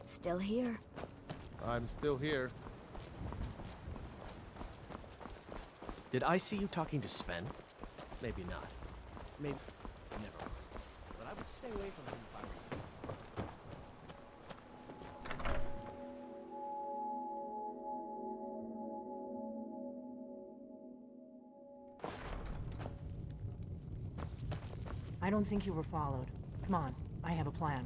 Still here. I'm still here. Did I see you talking to Sven? Maybe not. Maybe... Never mind. But I would stay away from him if I were you. I don't think you were followed. Come on, I have a plan.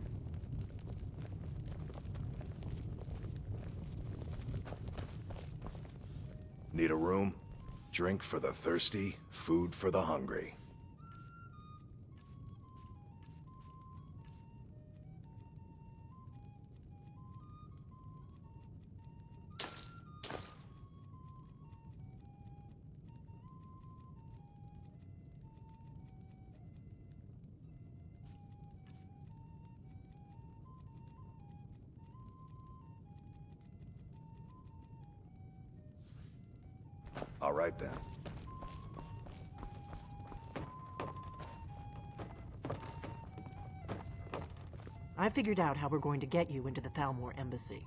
Need a room? Drink for the thirsty, food for the hungry. All right then. I figured out how we're going to get you into the Thalmor embassy.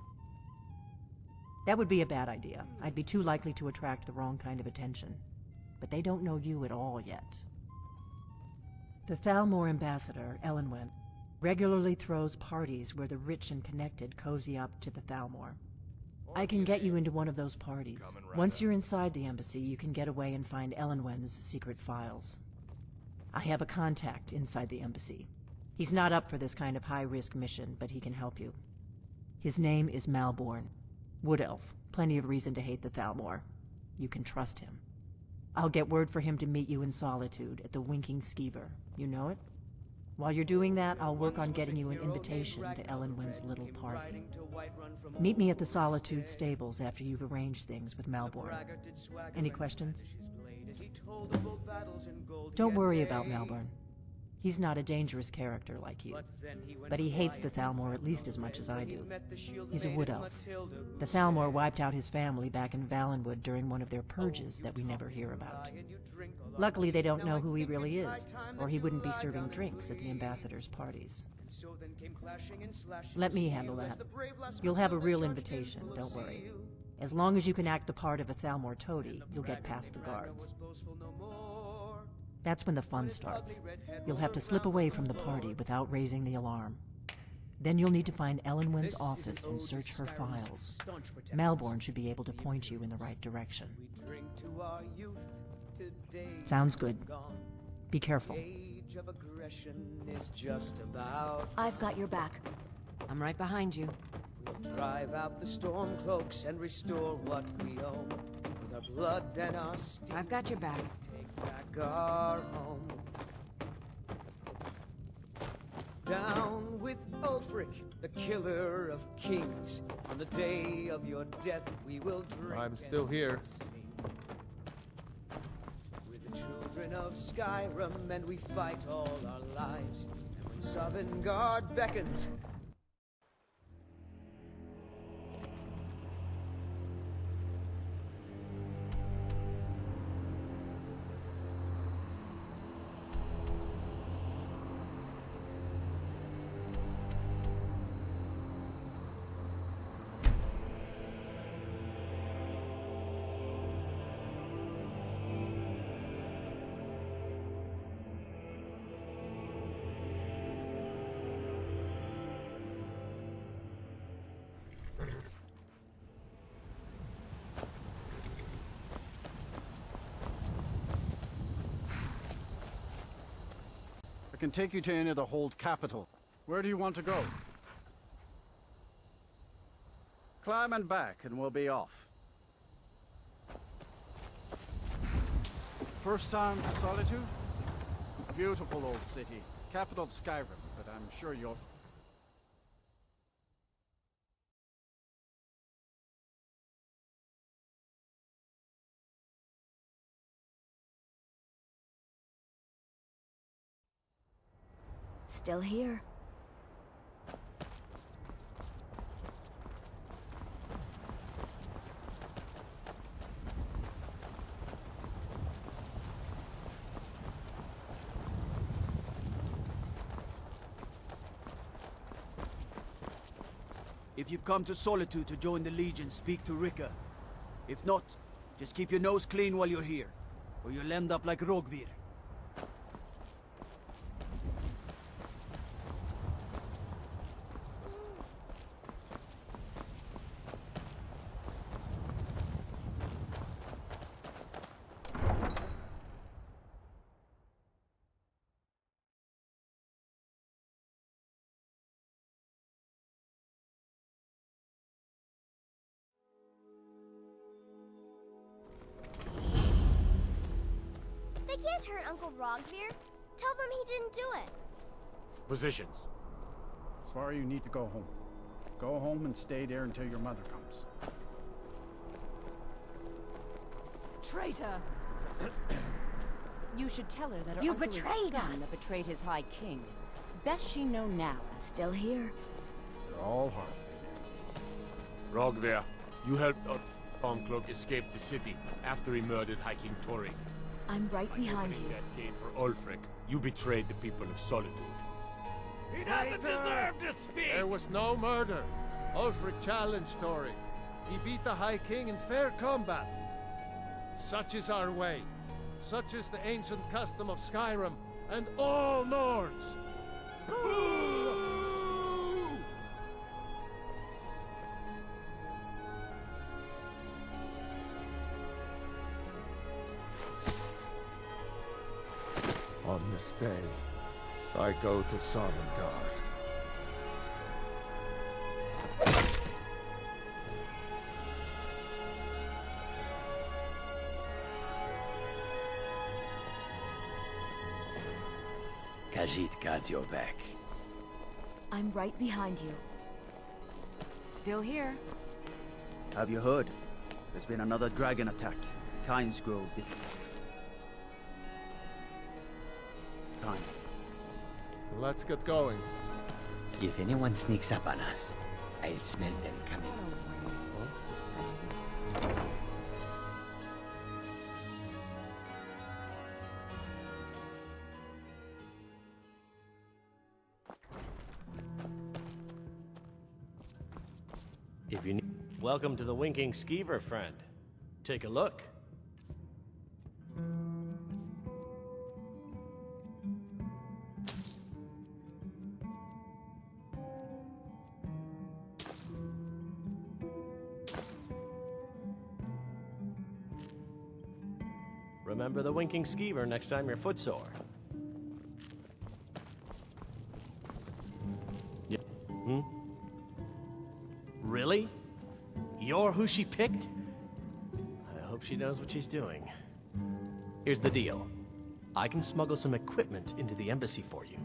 That would be a bad idea. I'd be too likely to attract the wrong kind of attention. But they don't know you at all yet. The Thalmor ambassador, Elenwen, regularly throws parties where the rich and connected cozy up to the Thalmor. I can get you into one of those parties. Once you're inside the embassy, you can get away and find Elenwen's secret files. I have a contact inside the embassy. He's not up for this kind of high-risk mission, but he can help you. His name is Malborn. Wood Elf. Plenty of reason to hate the Thalmor. You can trust him. I'll get word for him to meet you in Solitude at the Winking Skeever. You know it? While you're doing that, I'll work on getting you an invitation to Elenwen's little party. Meet me at the Solitude stables after you've arranged things with Malborn. Any questions? Don't worry about Malborn. He's not a dangerous character like you, but he hates the Thalmor at least as much as I do. He's a wood elf. The Thalmor wiped out his family back in Valenwood during one of their purges that we never hear about. Luckily, they don't know who he really is, or he wouldn't be serving drinks at the ambassador's parties. Let me handle that. You'll have a real invitation, don't worry. As long as you can act the part of a Thalmor toady, you'll get past the guards. That's when the fun starts. You'll have to slip away from the party without raising the alarm. Then you'll need to find Elenwen's office and search her files. Malborn should be able to point you in the right direction. Sounds good. Be careful. I've got your back. I'm right behind you. We'll drive out the storm cloaks and restore what we own. With our blood and our steel, I've got your back. take back our home. Down with Ulfric, the killer of kings. On the day of your death, we will drink. I'm still here. Sing. We're the children of Skyrim, and we fight all our lives. And when Sovngarde beckons, I can take you to any of the Hold capital. Where do you want to go? Climb and back, and we'll be off. First time to Solitude? Beautiful old city. Capital of Skyrim, but I'm sure you'll... Still here. If you've come to Solitude to join the Legion, speak to Rika. If not, just keep your nose clean while you're here, or you'll end up like Rogvir. They can't hurt Uncle Rogvir. Tell them he didn't do it. Positions. Svar, you need to go home. Go home and stay there until your mother comes. Traitor! You should tell her that her You uncle betrayed is scum us. that betrayed his high king. Best she know now. Still here. They're all hard. Rogver, you helped our Stormcloak escape the city after he murdered High King Torig. I'm right behind you. That gate for Ulfric, you betrayed the people of Solitude. He doesn't deserve to speak! There was no murder. Ulfric challenged Tory. He beat the High King in fair combat. Such is our way. Such is the ancient custom of Skyrim and all Nords. On this day, I go to Sovngarde. Khajiit got your back. I'm right behind you. Still here. Have you heard? There's been another dragon attack. Kynes Grove. Kyne. Let's get going. If anyone sneaks up on us, I'll smell them coming. If you need... Welcome to the Winking Skeever, friend. Take a look. Remember the Winking Skeever next time you're footsore. Yeah. Hmm? Really? You're who she picked? I hope she knows what she's doing. Here's the deal. I can smuggle some equipment into the embassy for you.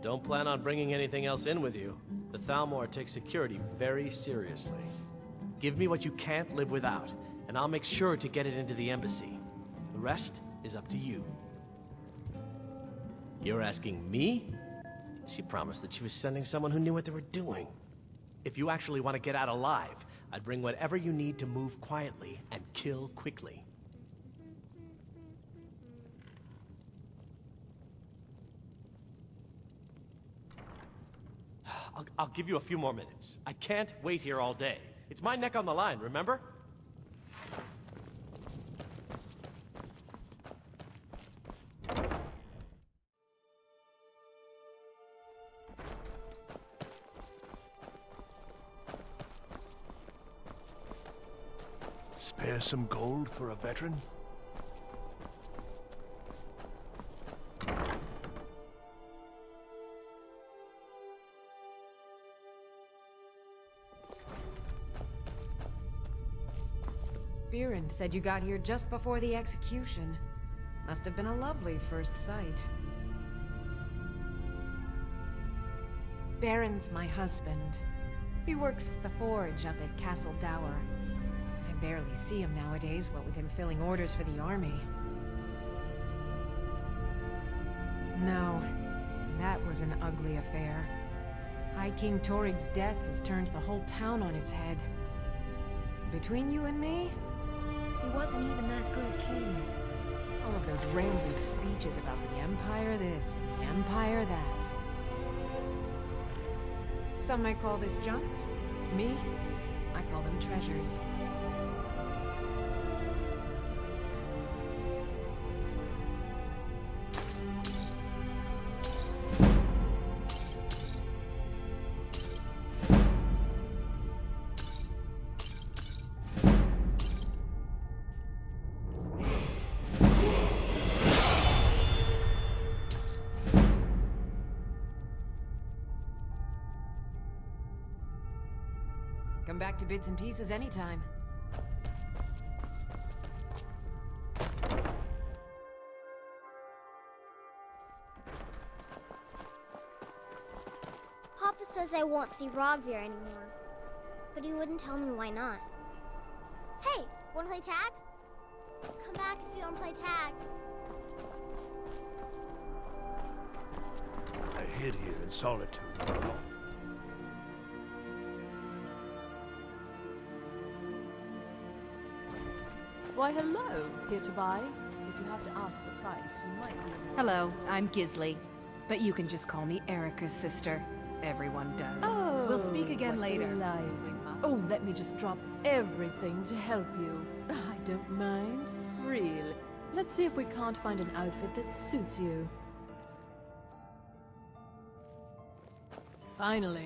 Don't plan on bringing anything else in with you. The Thalmor takes security very seriously. Give me what you can't live without, and I'll make sure to get it into the embassy. The rest is up to you. You're asking me? She promised that she was sending someone who knew what they were doing. If you actually want to get out alive, I'd bring whatever you need to move quietly and kill quickly. I'll give you a few more minutes. I can't wait here all day. It's my neck on the line, remember? Spare some gold for a veteran? Biren said you got here just before the execution. Must have been a lovely first sight. Baron's my husband. He works the forge up at Castle Dower. I barely see him nowadays, what with him filling orders for the army. No, that was an ugly affair. High King Torig's death has turned the whole town on its head. Between you and me, he wasn't even that good a king. All of those rambling speeches about the Empire this and the Empire that. Some might call this junk. Me? I call them treasures. Come back to bits and pieces anytime. Papa says I won't see Rogvir anymore, but he wouldn't tell me why not. Hey, wanna play tag? Come back if you don't play tag. I hid here in solitude for a long. Why, hello. Here to buy? If you have to ask the price, you might be... Hello, I'm Gisley. But you can just call me Erica's sister. Everyone does. Oh, we'll speak again what later. delight. Oh, let me just drop everything to help you. I don't mind. Really. Let's see if we can't find an outfit that suits you. Finally.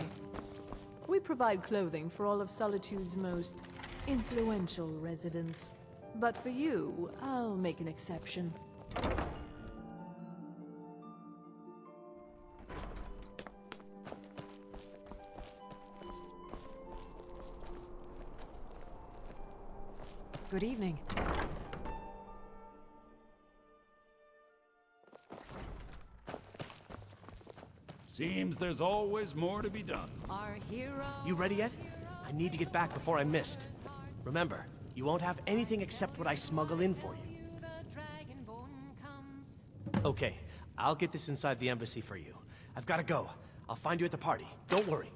We provide clothing for all of Solitude's most influential residents. But for you, I'll make an exception. Good evening. Seems there's always more to be done. Our hero. You ready yet? I need to get back before I missed. Remember, you won't have anything except what I smuggle in for you. Okay, I'll get this inside the embassy for you. I've got to go. I'll find you at the party. Don't worry.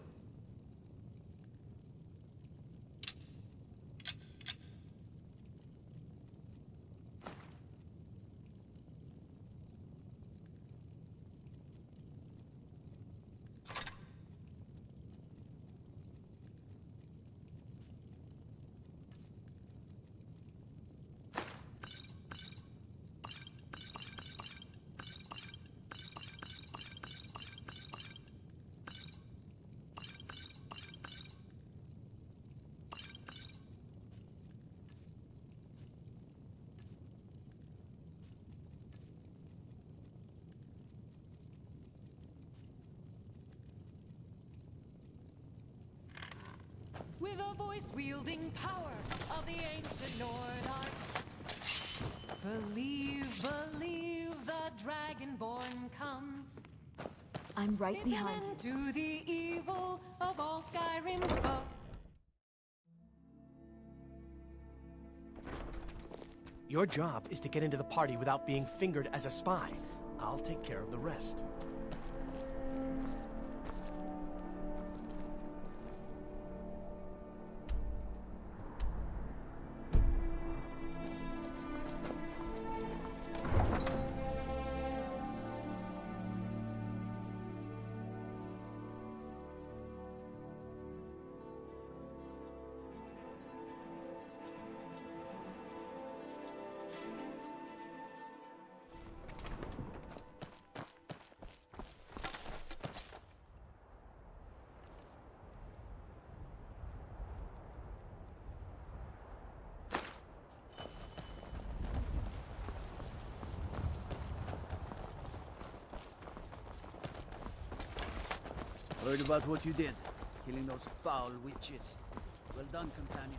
With a voice wielding power of the ancient Nord art. Believe, believe the Dragonborn comes. I'm right It's behind an you. end to the evil of all Skyrim's foe. Your job is to get into the party without being fingered as a spy. I'll take care of the rest. Heard about what you did, killing those foul witches. Well done, companion.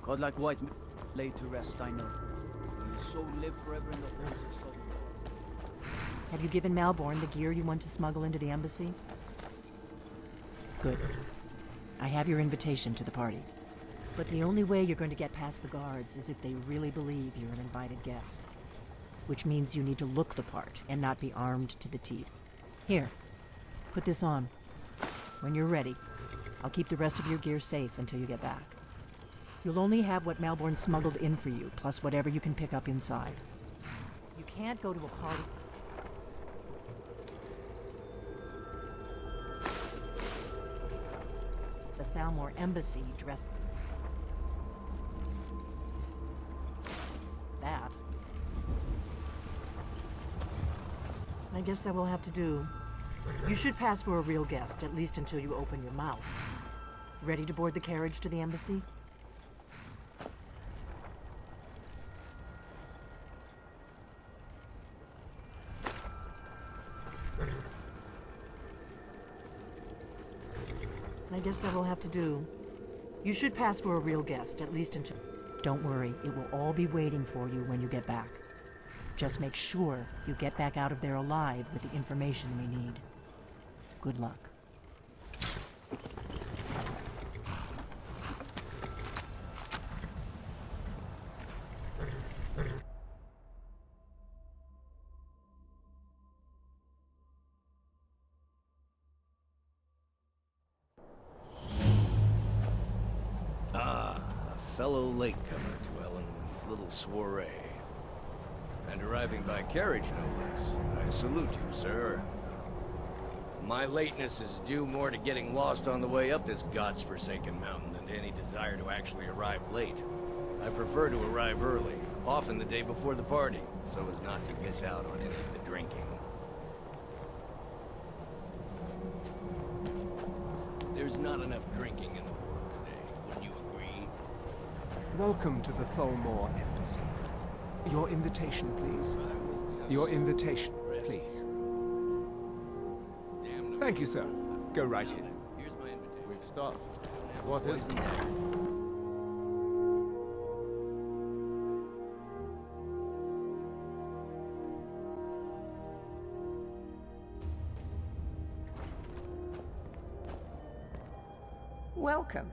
Godlike white laid to rest, I know. May his soul live forever in the halls of Sodom. Have you given Malborn the gear you want to smuggle into the embassy? Good. I have your invitation to the party. But the only way you're going to get past the guards is if they really believe you're an invited guest. Which means you need to look the part and not be armed to the teeth. Here, put this on. When you're ready, I'll keep the rest of your gear safe until you get back. You'll only have what Malborn smuggled in for you, plus whatever you can pick up inside. You can't go to a party. The Thalmor Embassy dressed... that. I guess that will have to do. You should pass for a real guest, at least until you open your mouth. Ready to board the carriage to the embassy? I guess that will have to do. You should pass for a real guest, at least until... Don't worry, it will all be waiting for you when you get back. Just make sure you get back out of there alive with the information we need. Good luck. Fellow latecomer to Ellen's little soiree. And arriving by carriage, no less. I salute you, sir. My lateness is due more to getting lost on the way up this god's-forsaken mountain than to any desire to actually arrive late. I prefer to arrive early, often the day before the party, so as not to miss out on any of the drinking. There's not enough drinking in the world today, wouldn't you agree? Welcome to the Thalmor Embassy. Your invitation, please. Your invitation, please. Thank you, sir. Go right in. Here's my invitation. We've stopped. What is it? Welcome.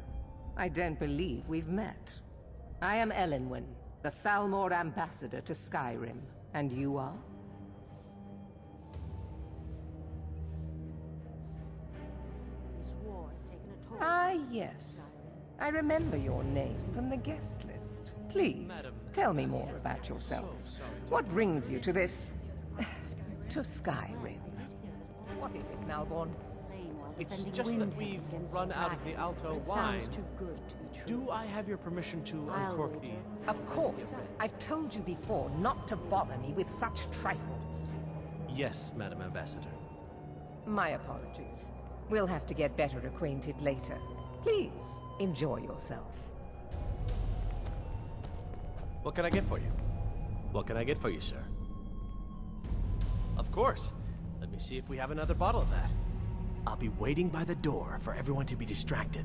I don't believe we've met. I am Elenwen, the Thalmor ambassador to Skyrim. And you are? This war has taken a toll. Ah, yes. I remember your name from the guest list. Please, tell me more about yourself. What brings you to this... to Skyrim? What is it, Malborn? It's just that we've run out of the Alto wine. Do I have your permission to uncork the... Of course. I've told you before not to bother me with such trifles. Yes, Madam Ambassador. My apologies. We'll have to get better acquainted later. Please, enjoy yourself. What can I get for you? What can I get for you, sir? Of course. Let me see if we have another bottle of that. I'll be waiting by the door for everyone to be distracted.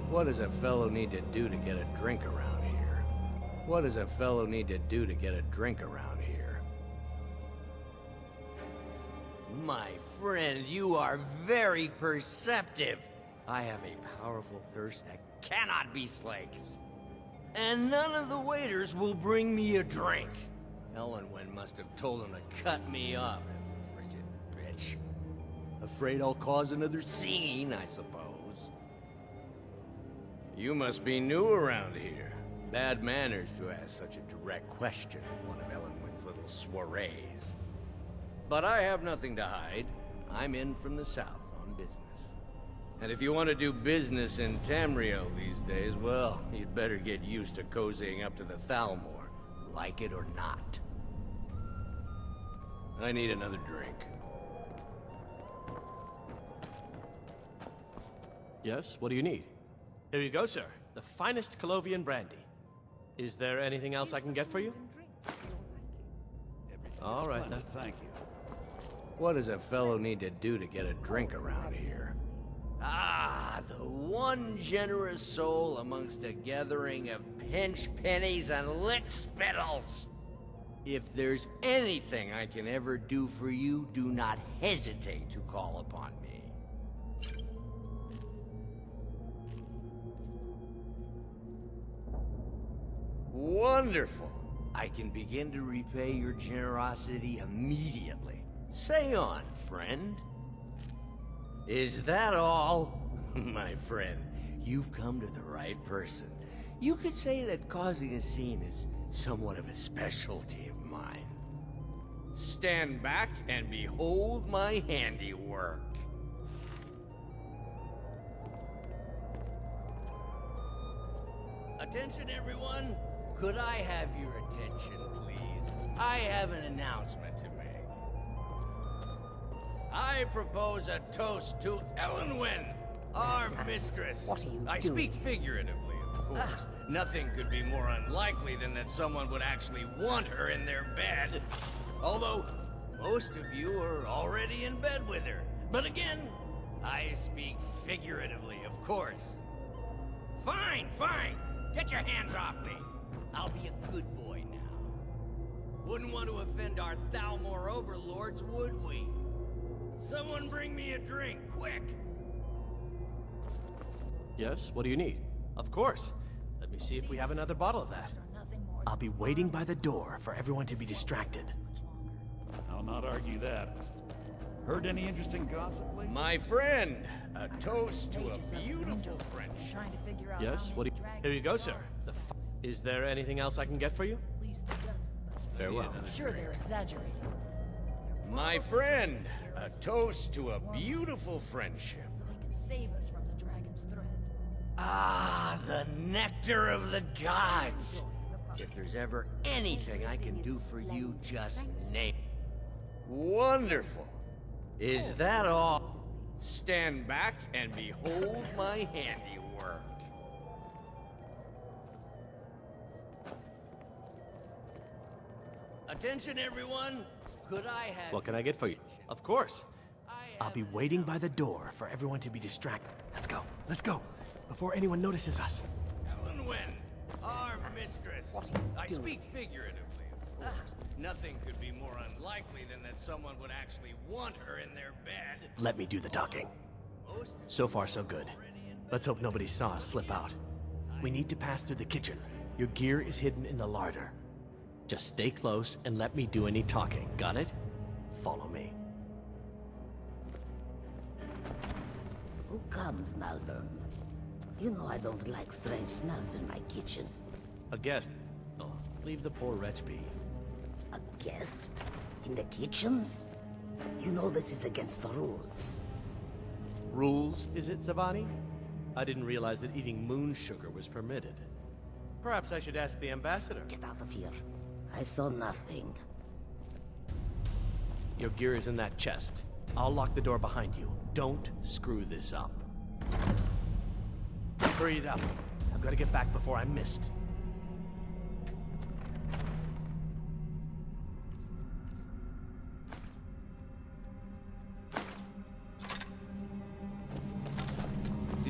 What does a fellow need to do to get a drink around here? What does a fellow need to do to get a drink around here? My friend, you are very perceptive. I have a powerful thirst that cannot be slaked. And none of the waiters will bring me a drink. Elenwen must have told him to cut me off, a frigid bitch. Afraid I'll cause another scene, I suppose. You must be new around here. Bad manners to ask such a direct question at one of Elenwen's little soirees. But I have nothing to hide. I'm in from the south on business. And if you want to do business in Tamriel these days, well, you'd better get used to cozying up to the Thalmor, like it or not. I need another drink. Yes, what do you need? Here you go, sir. The finest Colovian brandy. Is there anything else I can get for you? All right, then. Thank you. What does a fellow need to do to get a drink around here? Ah, the one generous soul amongst a gathering of pinch pennies and lick spittles. If there's anything I can ever do for you, do not hesitate to call upon me. Wonderful. I can begin to repay your generosity immediately. Say on, friend. Is that all? My friend, you've come to the right person. You could say that causing a scene is somewhat of a specialty of mine. Stand back and behold my handiwork. Attention, everyone. Could I have your attention, please? I have an announcement to make. I propose a toast to Elenwen, our mistress. What are you I doing? speak figuratively, of course. Nothing could be more unlikely than that someone would actually want her in their bed. Although, most of you are already in bed with her. But again, I speak figuratively, of course. Fine, fine. Get your hands off me. I'll be a good boy now. Wouldn't want to offend our Thalmor overlords, would we? Someone bring me a drink, quick! Yes, what do you need? Of course. Let me see if we have another bottle of that. I'll be waiting by the door for everyone to be distracted. I'll not argue that. Heard any interesting gossip lately? My friend, a toast to a beautiful friendship. Trying to figure out Yes, what do you... Here you go, sir. Is there anything else I can get for you? Farewell. I'm sure they're exaggerating. My friend, a toast to a beautiful friendship. So they can save us from the dragon's threat. Ah, the nectar of the gods. If there's ever anything I can do for you, just name it. Wonderful. Is that all? Stand back and behold my handiwork. Attention, everyone. Could I have... What can I get for you? Of course. I'll be waiting by the door for everyone to be distracted. Let's go, before anyone notices us. Elenwen, our mistress. I speak figuratively, of course. Nothing could be more unlikely than that someone would actually want her in their bed. Let me do the talking. So far, so good. Let's hope nobody saw us slip out. We need to pass through the kitchen. Your gear is hidden in the larder. Just stay close and let me do any talking. Got it? Follow me. Who comes, Malvern? You know I don't like strange smells in my kitchen. A guest. Oh, leave the poor wretch be. A guest? In the kitchens? You know this is against the rules. Rules, is it, Savani? I didn't realize that eating moon sugar was permitted. Perhaps I should ask the ambassador. Get out of here. I saw nothing. Your gear is in that chest. I'll lock the door behind you. Don't screw this up. Hurry it up. I've got to get back before I'm missed.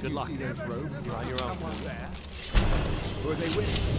Good luck. See those rogues? You're on your own. Someone there? Who are they with?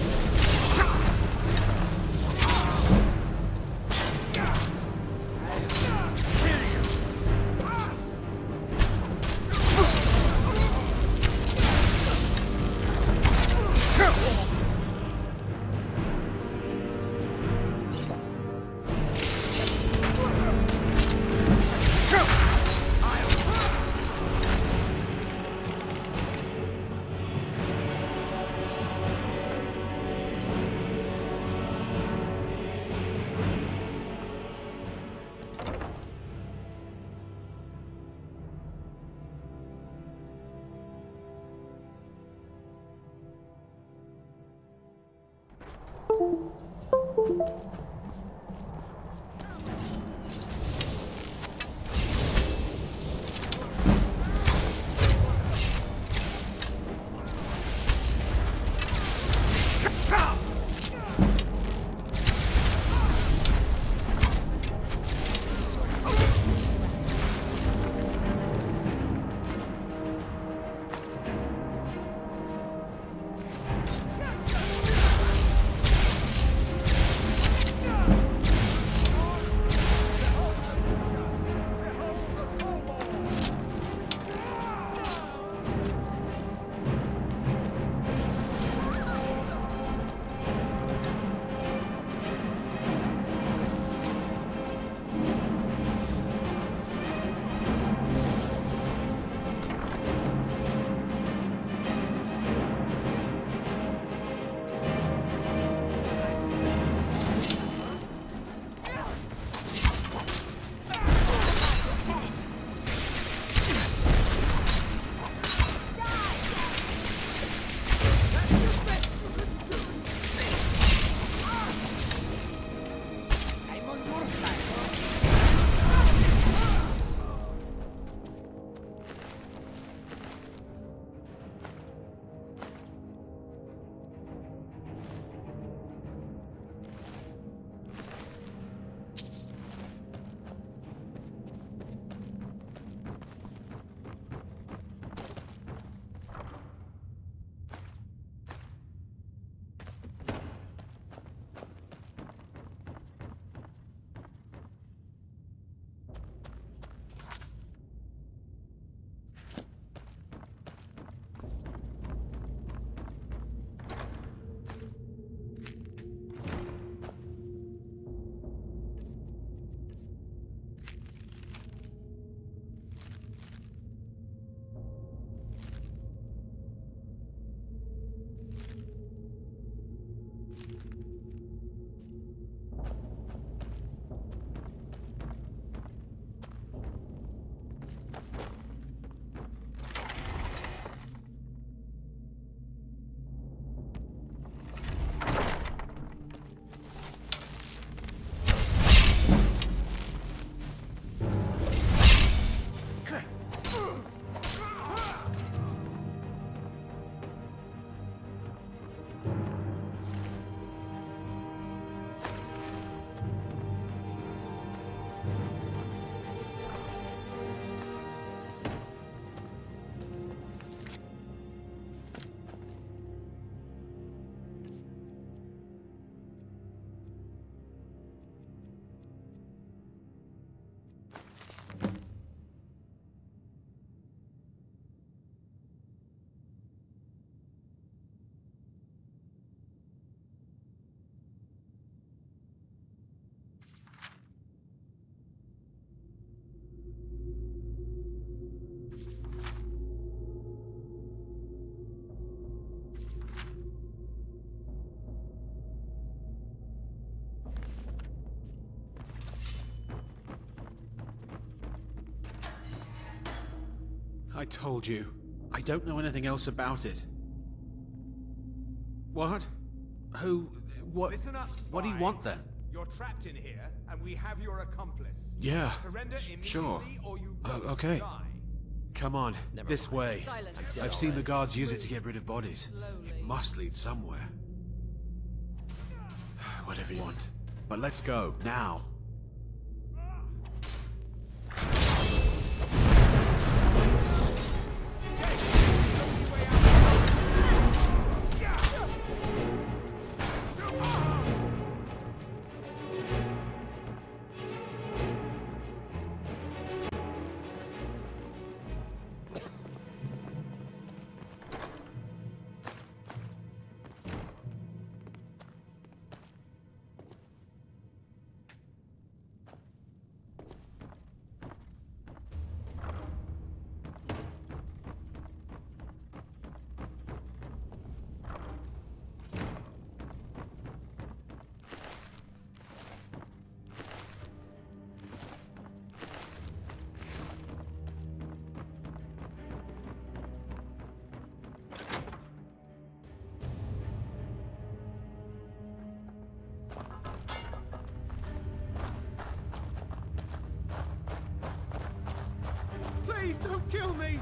told you. I don't know anything else about it. What? Who? What? Listen up, What do you spy. want then? You're trapped in here, and we have your accomplice. Yeah. Surrender Sure. immediately, or you both Okay. die. Come on, this way. Silence. I've seen the guards use it to get rid of bodies. It must lead somewhere. Whatever you want. But let's go, now. Please don't kill me!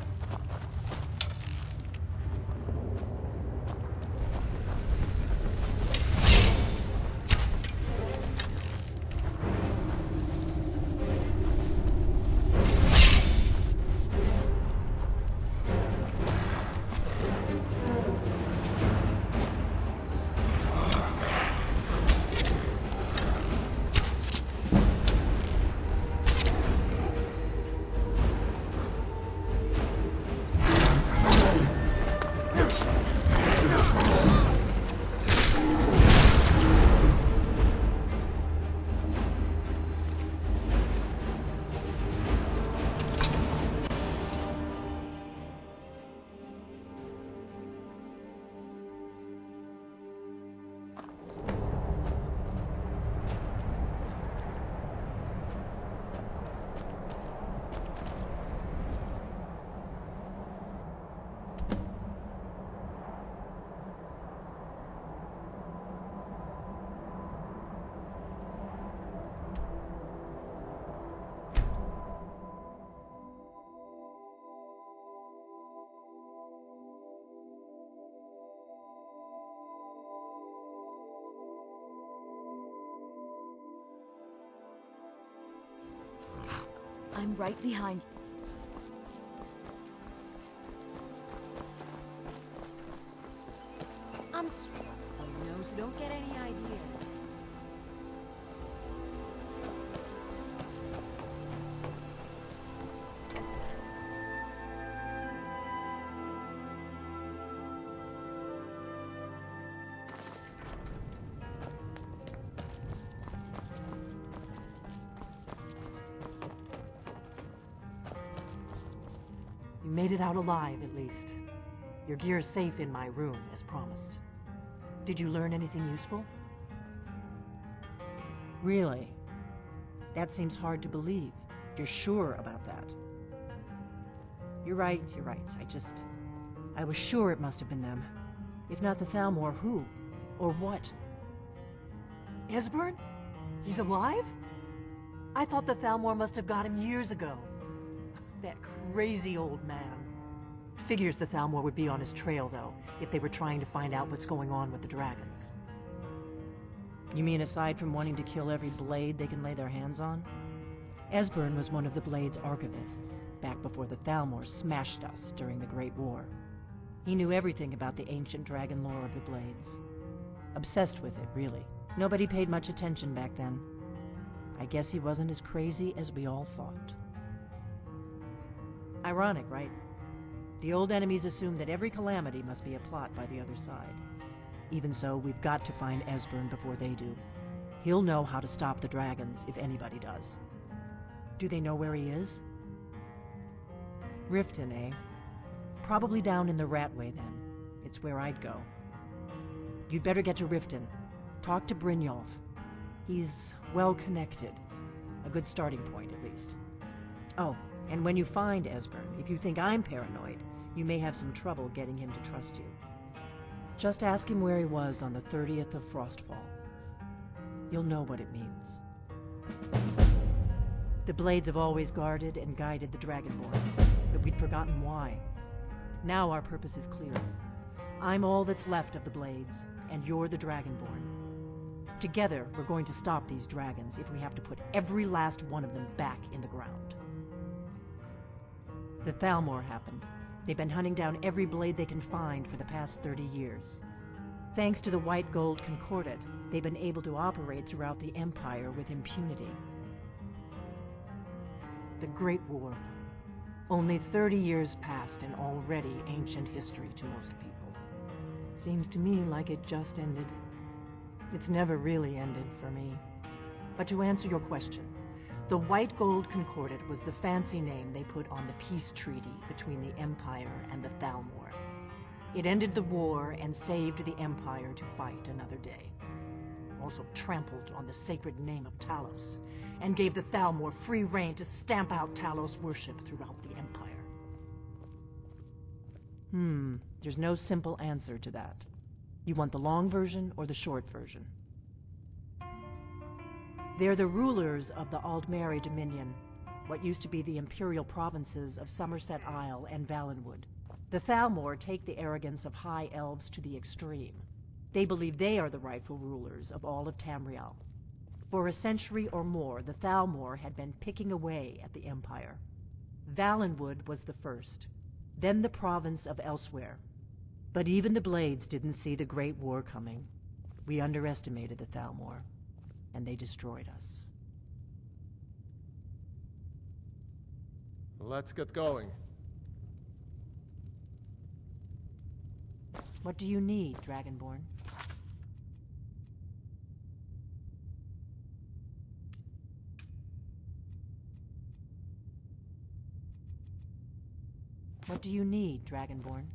I'm right behind. Oh no, so don't get any ideas. You made it out alive, at least. Your gear's safe in my room, as promised. Did you learn anything useful? Really? That seems hard to believe. You're sure about that? You're right, you're right. I was sure it must have been them. If not the Thalmor, who? Or what? Esbern? He's alive? I thought the Thalmor must have got him years ago. That crazy old man. Figures the Thalmor would be on his trail, though, if they were trying to find out what's going on with the dragons. You mean aside from wanting to kill every blade they can lay their hands on? Esbern was one of the Blade's archivists, back before the Thalmor smashed us during the Great War. He knew everything about the ancient dragon lore of the Blades. Obsessed with it, really. Nobody paid much attention back then. I guess he wasn't as crazy as we all thought. Ironic, right? The old enemies assume that every calamity must be a plot by the other side. Even so, we've got to find Esbern before they do. He'll know how to stop the dragons, if anybody does. Do they know where he is? Riften, eh? Probably down in the Ratway, then. It's where I'd go. You'd better get to Riften. Talk to Brynjolf. He's well-connected. A good starting point, at least. Oh, And when you find Esbern, if you think I'm paranoid, you may have some trouble getting him to trust you. Just ask him where he was on the 30th of Frostfall. You'll know what it means. The Blades have always guarded and guided the Dragonborn, but we'd forgotten why. Now our purpose is clear. I'm all that's left of the Blades, and you're the Dragonborn. Together, we're going to stop these dragons if we have to put every last one of them back in the ground. The Thalmor happened. They've been hunting down every blade they can find for the past 30 years. Thanks to the White Gold Concordat, they've been able to operate throughout the Empire with impunity. The Great War. Only 30 years passed and already ancient history to most people. Seems to me like it just ended. It's never really ended for me. But to answer your question, the White Gold Concordat was the fancy name they put on the peace treaty between the Empire and the Thalmor. It ended the war and saved the Empire to fight another day. Also trampled on the sacred name of Talos, and gave the Thalmor free rein to stamp out Talos worship throughout the Empire. There's no simple answer to that. You want the long version or the short version? They're the rulers of the Aldmeri Dominion, what used to be the imperial provinces of Somerset Isle and Valenwood. The Thalmor take the arrogance of high elves to the extreme. They believe they are the rightful rulers of all of Tamriel. For a century or more, the Thalmor had been picking away at the Empire. Valenwood was the first, then the province of Elsewhere. But even the Blades didn't see the Great War coming. We underestimated the Thalmor, and they destroyed us. Let's get going. What do you need, Dragonborn? What do you need, Dragonborn?